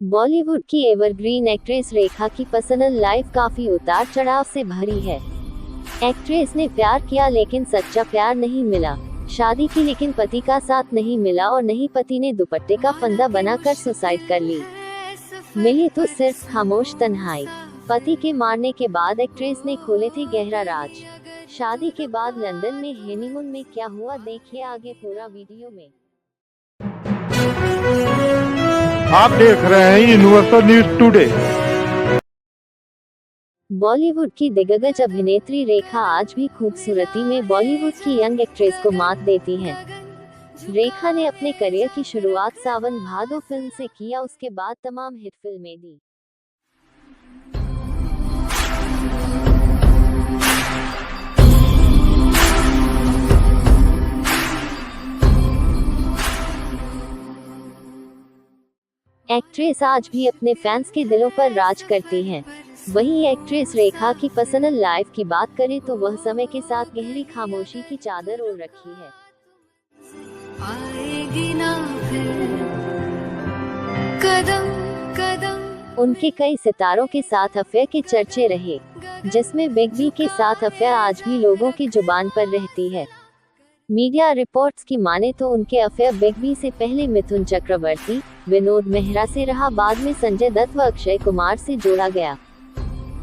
बॉलीवुड की evergreen actress रेखा की personal life काफी उतार चढ़ाव से भरी है। एक्ट्रेस ने प्यार किया लेकिन सच्चा प्यार नहीं मिला। शादी की लेकिन पति का साथ नहीं मिला और नहीं पति ने दुपट्टे का फंदा बनाकर सुसाइड कर ली। मिली तो सिर्फ खामोश तन्हाई। पति के मारने के बाद एक्ट्रेस ने खोले थे गहरा राज। शादी के बाद लंदन में हनीमून में क्या हुआ, देखिए आगे पूरा वीडियो में। आप देख रहे हैं यूनिवर्सल न्यूज टुडे। बॉलीवुड की दिग्गज अभिनेत्री रेखा आज भी खूबसूरती में बॉलीवुड की यंग एक्ट्रेस को मात देती हैं। रेखा ने अपने करियर की शुरुआत सावन भादो फिल्म से किया, उसके बाद तमाम हिट फिल्में दी। एक्ट्रेस आज भी अपने फैंस के दिलों पर राज करती हैं। वहीं एक्ट्रेस रेखा की पर्सनल लाइफ की बात करें तो वह समय के साथ गहरी खामोशी की चादर ओढ़ रखी है। आएगी ना फिर कदम कदम। उनके कई सितारों के साथ अफेयर के चर्चे रहे, जिसमें बिग बी के साथ अफेयर आज भी लोगों की जुबान पर रहती है। मीडिया रिपोर्ट्स की माने तो उनके अफेयर बिग बी से पहले मिथुन चक्रवर्ती, विनोद मेहरा से रहा, बाद में संजय दत्त व अक्षय कुमार से जोड़ा गया।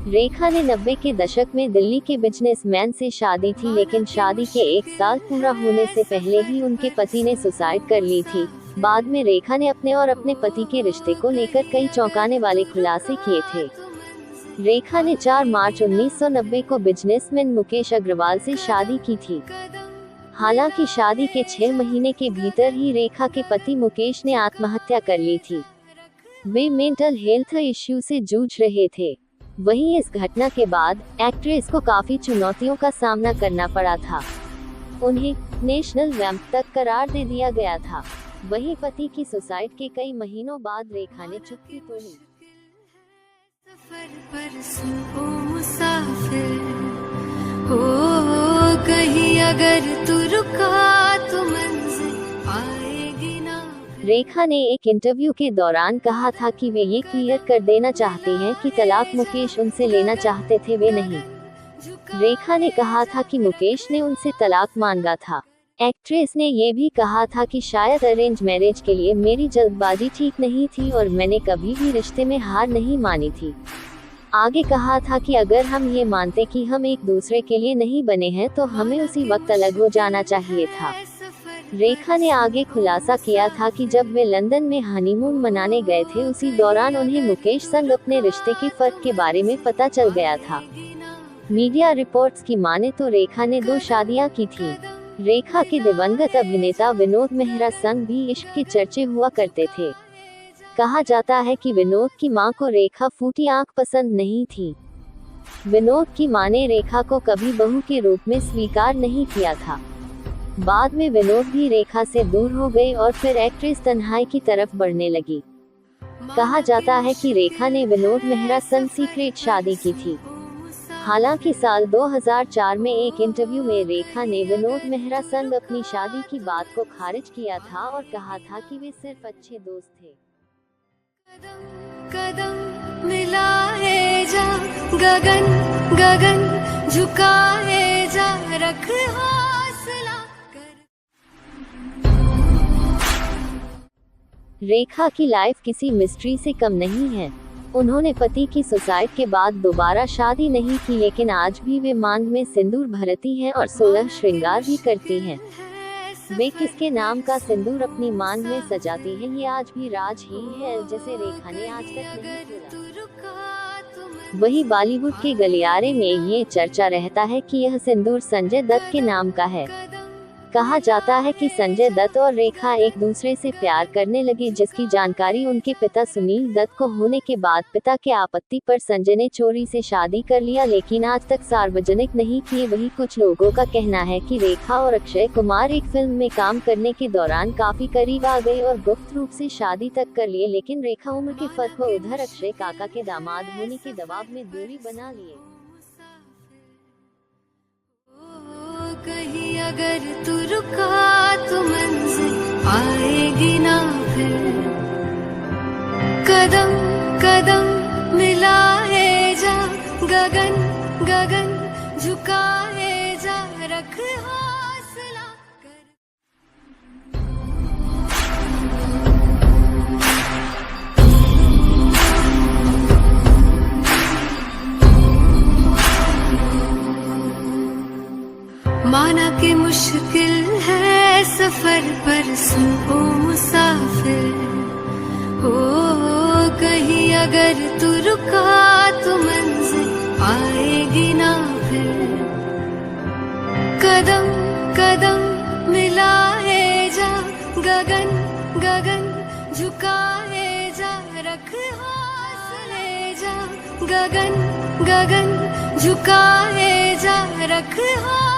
रेखा ने 90 के दशक में दिल्ली के बिजनेसमैन से शादी थी, लेकिन शादी के 1 साल पूरा होने से पहले ही उनके पति ने सुसाइड कर ली थी। बाद में रेखा ने अपने और अपने पति के रिश्ते को लेकर कई चौंकाने वाले खुलासे किए थे। रेखा ने 4 मार्च 1990 को बिजनेसमैन मुकेश अग्रवाल से शादी की थी। हालांकि शादी के 6 महीने के भीतर ही रेखा के पति मुकेश ने आत्महत्या कर ली थी। वे मेंटल हेल्थ इश्यू से जूझ रहे थे। वहीं इस घटना के बाद एक्ट्रेस को काफी चुनौतियों का सामना करना पड़ा था। उन्हें नेशनल वैम्प तक करार दे दिया गया था। वहीं पति की सुसाइड के कई महीनों बाद रेखा ने चुप्पी तोड़ी। कहीं अगर तू रुका तो मंजिल आएगी ना। रेखा ने एक इंटरव्यू के दौरान कहा था कि वे ये क्लियर कर देना चाहती हैं कि तलाक मुकेश उनसे लेना चाहते थे, वे नहीं। रेखा ने कहा था कि मुकेश ने उनसे तलाक मांगा था। एक्ट्रेस ने ये भी कहा था कि शायद अरेंज मैरिज के लिए मेरी जल्दबाजी ठीक नहीं थी और मैंने कभी भी रिश्ते में हार नहीं मानी थी। आगे कहा था कि अगर हम ये मानते कि हम एक दूसरे के लिए नहीं बने हैं तो हमें उसी वक्त अलग हो जाना चाहिए था। रेखा ने आगे खुलासा किया था कि जब वे लंदन में हनीमून मनाने गए थे, उसी दौरान उन्हें मुकेश संग अपने रिश्ते के फर्क के बारे में पता चल गया था। मीडिया रिपोर्ट्स की माने तो रेखा ने 2 शादियां की थी। रेखा के दिवंगत अभिनेता विनोद मेहरा संग भी इश्क के चर्चे हुआ करते थे। कहा जाता है कि विनोद की मां को रेखा फूटी आंख पसंद नहीं थी। विनोद की मां ने रेखा को कभी बहू के रूप में स्वीकार नहीं किया था। बाद में विनोद भी रेखा से दूर हो गए और फिर एक्ट्रेस तन्हाई की तरफ बढ़ने लगी। कहा जाता है कि रेखा ने विनोद मेहरा संग सीक्रेट शादी की थी। हालांकि साल 2004 में एक इंटरव्यू में रेखा ने विनोद मेहरा संग अपनी शादी की बात को खारिज किया था और कहा था कि वे सिर्फ अच्छे दोस्त थे। कदम कदम मिलाए जा, गगन गगन झुकाए जा, रख हौसला कर। रेखा की लाइफ किसी मिस्ट्री से कम नहीं है। उन्होंने पति की सुसाइड के बाद दोबारा शादी नहीं की, लेकिन आज भी वे मांग में सिंदूर भरती हैं और 16 श्रृंगार भी करती हैं। वे किसके नाम का सिंदूर अपनी मांग में सजाती हैं, ये आज भी राज ही है जिसे रेखा ने आज तक नहीं खोला। वही बॉलीवुड के गलियारे में ये चर्चा रहता है कि यह सिंदूर संजय दत्त के नाम का है। कहा जाता है कि संजय दत्त और रेखा एक दूसरे से प्यार करने लगे, जिसकी जानकारी उनके पिता सुनील दत्त को होने के बाद पिता के आपत्ति पर संजय ने चोरी से शादी कर लिया, लेकिन आज तक सार्वजनिक नहीं किए। वही कुछ लोगों का कहना है कि रेखा और अक्षय कुमार एक फिल्म में काम करने के दौरान काफी करीब आ गए और गुप्त रूप से शादी तक कर लिए, लेकिन रेखा उम्र के फर्क व उधर अक्षय काका के दामाद होने के दबाव में दूरी बना लिए। कहीं अगर तू रुका तो मंजिल आएगी ना फिर। कदम कदम मिलाए जा, गगन गगन झुकाए जा, रख हौसला कर। माना कि मुश्किल है सफर, पर सुन ओ मुसाफिर, हो कहीं अगर तू रुका तो मंजिल आएगी ना फिर। कदम कदम मिलाए जा, गगन गगन झुकाए जा, रख हौसले जा, गगन गगन झुकाए जा, रख हौसला।